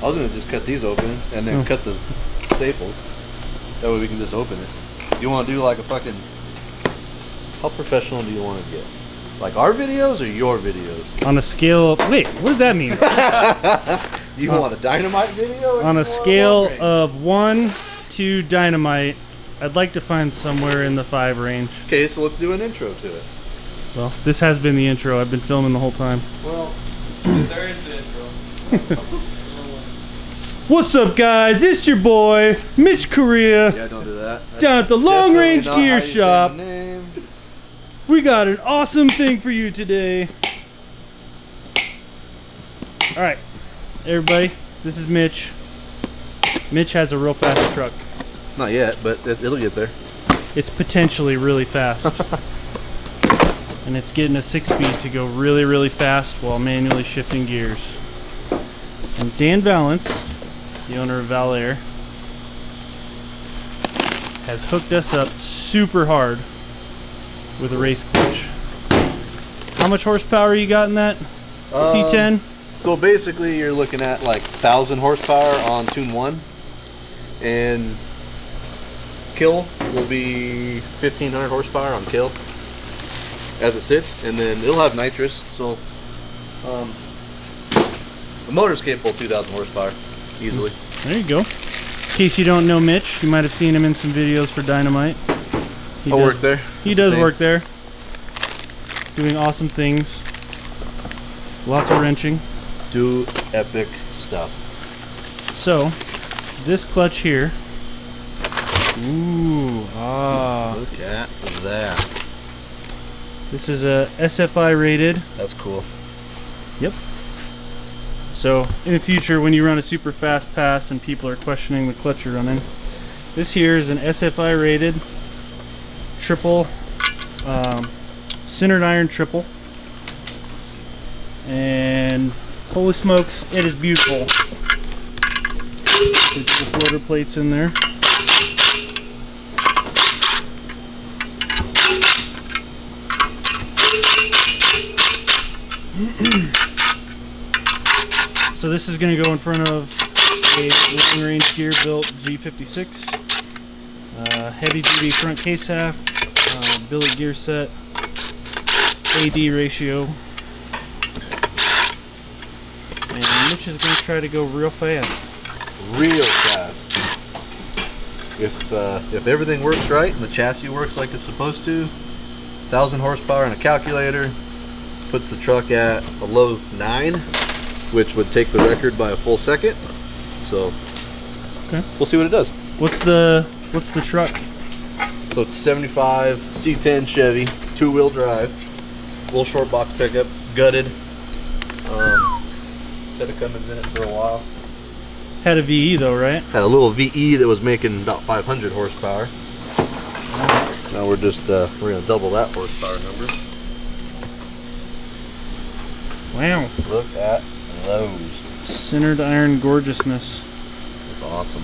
I was gonna just cut these open and then cut the staples. That way we can just open it. You want to do like a fucking... How professional do you want to get? Like our videos or your videos? On a scale of... Wait, what does that mean? You want a dynamite video? On a scale of 1 to dynamite, I'd like to find somewhere in the 5 range. Okay, so let's do an intro to it. Well, this has been the intro. I've been filming the whole time. Well, there is the intro. What's up, guys? It's your boy, Mitch Korea. yeah, don't do that. Down at the Long Range Gear Shop. Name. We got an awesome thing for you today. Alright, everybody, this is Mitch. Mitch has a real fast truck. Not yet, but it'll get there. It's potentially really fast. And it's getting a 6-speed to go really, really fast while manually shifting gears. And Dan Valance, the owner of Valair, has hooked us up super hard with a race clutch. How much horsepower you got in that C10? So basically you're looking at like 1,000 horsepower on tune 1, and kill will be 1,500 horsepower on kill as it sits, and then it'll have nitrous, so the motor's capable of 2,000 horsepower easily. There you go. In case you don't know Mitch, you might have seen him in some videos for Dynamite. I work there. He does work there. Doing awesome things. Lots of wrenching. Do epic stuff. So, this clutch here. Ooh, Look at that. This is a SFI rated. That's cool. Yep. So, in the future, when you run a super fast pass and people are questioning the clutch you're running, this here is an SFI rated triple, sintered iron triple. And holy smokes, it is beautiful. Put the floater plates in there. So this is going to go in front of a Long Range Gear built G56, heavy duty front case half, billet gear set, AD ratio, and Mitch is going to try to go real fast. Real fast. If everything works right and the chassis works like it's supposed to, 1,000 horsepower and a calculator puts the truck at a low 9, which would take the record by a full second. So okay, we'll see what it does. What's the truck? So it's 75 C10 Chevy, 2-wheel drive, little short box pickup, gutted. Had a Cummins in it for a while. Had a VE though, right? Had a little VE that was making about 500 horsepower. Now we're just we're gonna double that horsepower number. Wow. Look at those. Sintered iron gorgeousness. That's awesome.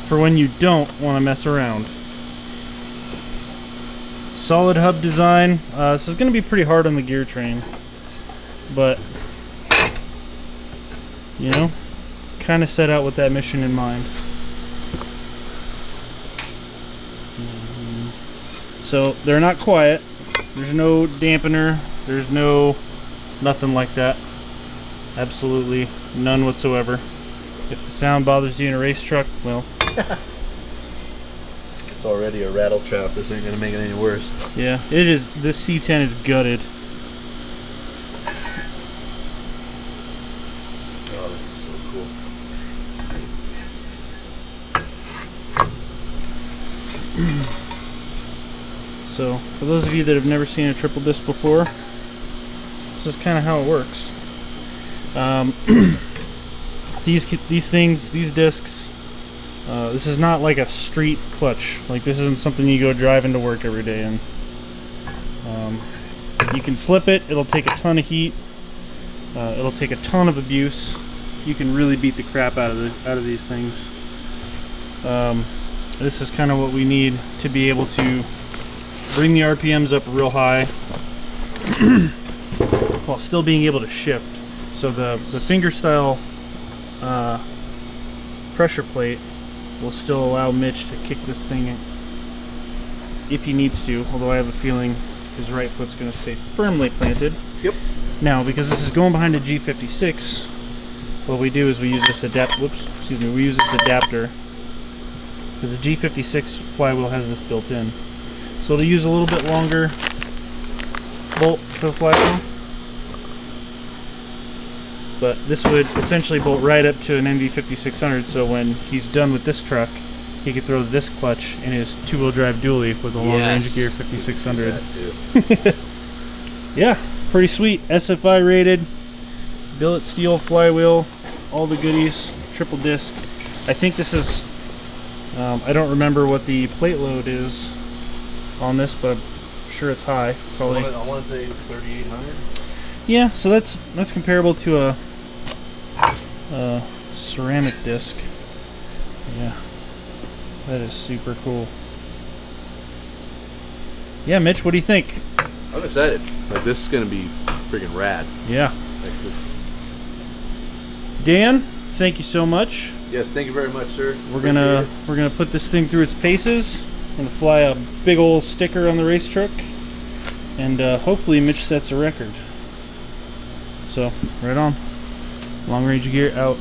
For when you don't want to mess around. Solid hub design. This is going to be pretty hard on the gear train, but you know, kind of set out with that mission in mind. So they're not quiet. There's no dampener. There's no nothing like that. Absolutely none whatsoever. If the sound bothers you in a race truck, well, It's already a rattle trap. This ain't gonna make it any worse. yeah, it is. This C10 is gutted. Oh, this is so cool. So, for those of you that have never seen a triple disc before, this is kind of how it works. These discs, this is not like a street clutch. Like, this isn't something you go driving to work every day in. You can slip it, it'll take a ton of heat, it'll take a ton of abuse. You can really beat the crap out of these things. This is kind of what we need to be able to bring the RPMs up real high while still being able to shift. So the finger style pressure plate will still allow Mitch to kick this thing if he needs to, although I have a feeling his right foot's going to stay firmly planted. Yep. Now, because this is going behind a G56, what we do is we use this adapter, because the G56 flywheel has this built in. So to use a little bit longer bolt for the flywheel, but this would essentially bolt right up to an NV5600, so when he's done with this truck, he could throw this clutch in his two-wheel drive dually with a long-range gear 5600. Yeah, pretty sweet. SFI rated, billet steel flywheel, all the goodies, triple disc. I think this is, I don't remember what the plate load is on this, but I'm sure it's high. Probably. I want to say 3,800. Yeah, so that's comparable to a ceramic disc. Yeah, that is super cool. Yeah, Mitch, what do you think? I'm excited. Like, this is gonna be freaking rad. Yeah. Like this. Dan, thank you so much. Yes, thank you very much, sir. We're gonna put this thing through its paces. We're gonna fly a big old sticker on the race truck, and hopefully Mitch sets a record. So, right on. Long range gear out.